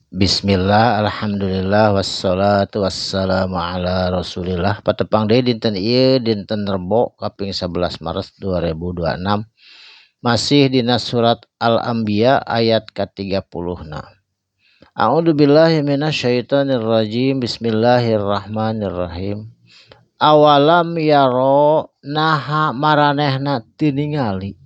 Bismillah, alhamdulillah, wassalatu wassalamu ala rasulillah. Patepang deui dinten ieu dinten Rebo kaping 11 Maret 2026. Masih dina surat Al-Anbiya ayat ke-30. A'udzu billahi minasyaitonir rajim. Bismillahirrahmanirrahim. Awalam yaro naha maranehna teu ningali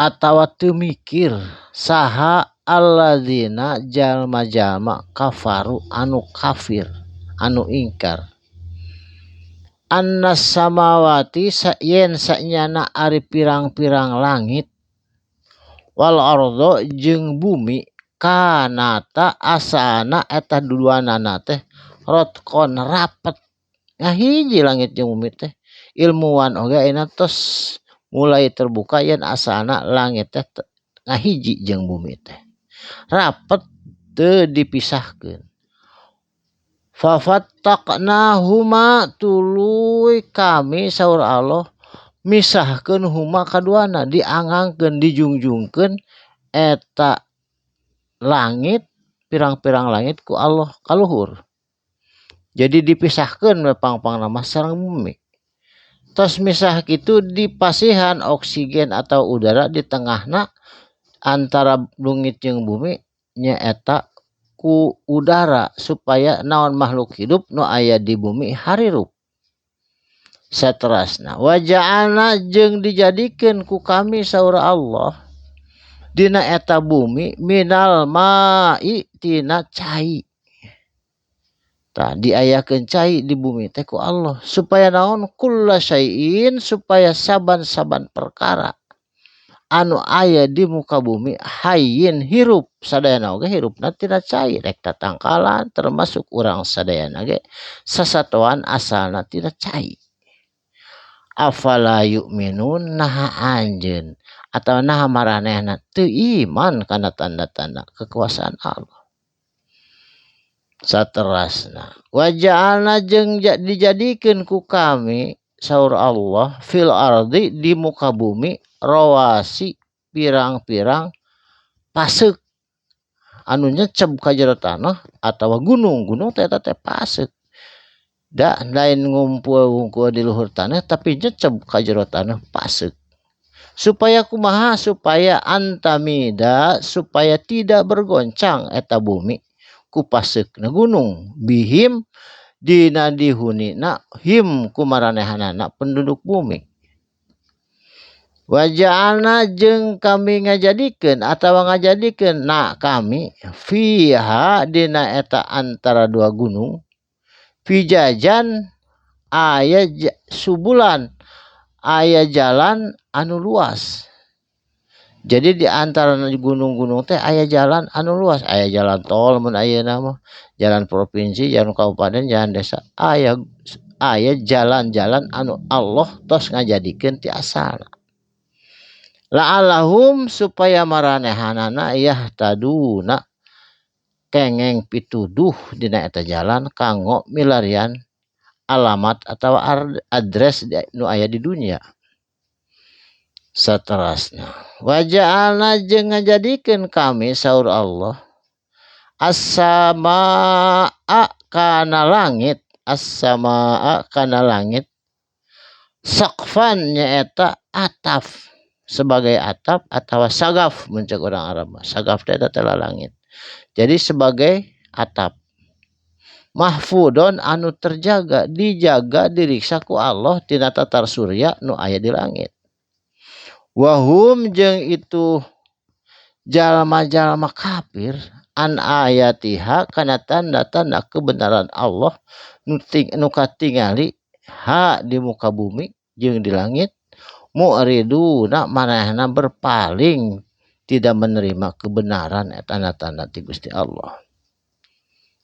atawa teu mikir saha alladzina jalma-jalma kafaru anu kafir anu ingkar annas samawati yen sanyana ari pirang-pirang langit wal ardo jeung bumi kanata asana eta duduanana teh rotkon rapet ngahiji langit jeung bumi teh ilmuwan oge ayeuna tos mulai terbuka yen asalna langit teh ngahiji jeung bumi teh rapet teu dipisahkeun. Fafattaqnahuma tuluy kami saur Allah misahkeun huma kaduana, diangangkeun dijungjungkeun eta langit pirang-pirang langit ku Allah kaluhur. Jadi dipisahkeun we pang-pangna sareng bumi. Tos misah kitu dipasihan oksigen atau udara di tengahna antara langit jeung bumi nyaeta ku udara supaya naon makhluk hidup nu aya di bumi harirup. Saterasna waja'alna jeung dijadikeun ku kami saur Allah dina eta bumi minal ma'i tina cai. Tah diayakeun cai di bumi teh ku Allah supaya naon kullasyai'in supaya saban-saban perkara anu aya di muka bumi hayyin hirup sadayana oge hirupna tina cai rek tatangkalan termasuk urang sadayana ge sasatoan asalna tina cai. Afala yu'minun naha anjeun atawa naha maranehna teu iman kana tanda-tanda kekuasaan Allah. Saterasna waja'alna jeung dijadikeun ku kami saur Allah fil ardi di muka bumi rawasi pirang-pirang pasek anu nyecep ka jero tanah atawa gunung-gunung teh eta teh pasek da lain ngumpul-ngumpul di luhur tanah tapi nyecep ka jero tanah pasek supaya kumaha supaya antamida supaya tidak bergoncang eta bumi ku pasekna gunung bihim dina dihunina him kumaranehanana penduduk bumi. Waja'alna jeung kami ngajadikeun atawa ngajadikeun na kami fiha dina eta antara dua gunung fijajan aya subulan aya jalan anu luas. Jadi di antara gunung-gunung teh aya jalan anu luas, aya jalan tol mun ayeuna mah, jalan provinsi, jalan kabupaten, jalan desa, aya jalan-jalan anu Allah tos ngajadikeun ti asalna. La'allahum supaya maranehanana yahtaduna kengeng pituduh dina eta jalan kanggo milarian alamat atau address nu aya di dunia. Saterasna waja'alna jeung ngajadikeun kami saur Allah as-samaa kana langit saqfan nyaeta atap sebagai atap atau sagaf muncul orang Arab. Sagaf teh eta langit. Jadi sebagai atap mahfudon anu terjaga dijaga diriksa ku Allah tina tatar surya nu aya di langit. Wahum jeung itu jalma-jalma kafir an ayatiha kana tanda-tanda kebenaran Allah nu katingali ha di muka bumi jeung di langit mu'riduna manehna berpaling tidak menerima kebenaran tanda-tanda ti Gusti Allah.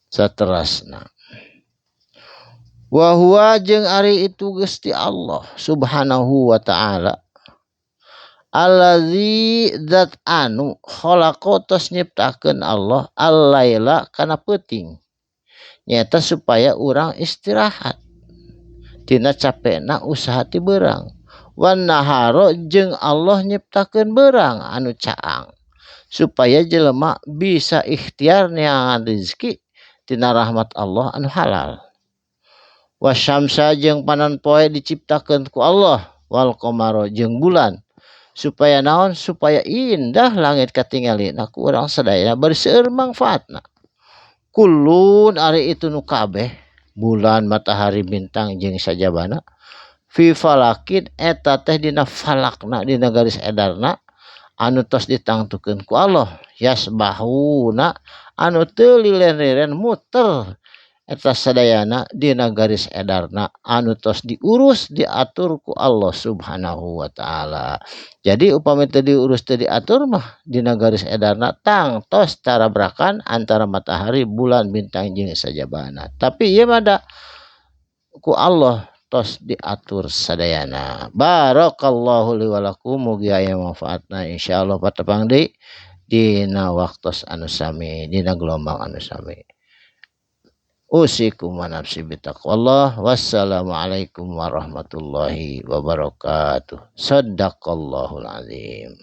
Saterasna wa huwa jeung ari itu Gusti Allah subhanahu wa ta'ala allazi zat anu khalaqo tos nyiptakeun Allah al-laila kana peuting nyaeta supaya urang istirahat tina capekna usaha ti beurang wan naharo jeung Allah nyiptakeun beurang anu caang supaya jelema bisa ikhtiar neangan rezeki tina rahmat Allah anu halal. Wasyamsa jeung panan poe diciptakeun ku Allah, wal qamara jeung bulan, supaya naon, supaya indah langit katingalina ku urang sadaya bari seueur mangfaatna. Kullun ari itu nu kabeh, bulan, matahari, bintang jeung sajabana, fi falakin eta teh dina falakna, dina garis edarna anu tos ditangtukeun ku Allah, yasbahuna anu teu lilen-lilen muter eta sadayana dina garis edarna anu tos diurus diatur ku Allah Subhanahu wa taala. Jadi upami teu diurus teu diatur mah dina garis edarna tangtos tarabrakan antara matahari, bulan, bintang jeung sajabana. Tapi ieu mah da ku Allah tos diatur sadayana. Barakallahu li wa lakum, mugi aya manfaatna insyaallah patepang deui dina waktos anu sami, dina gelombang anu sami. Usikum wa nafsi bitaqwallah. Wassalamualaikum warahmatullahi wabarakatuh. Sadaqallahul azim.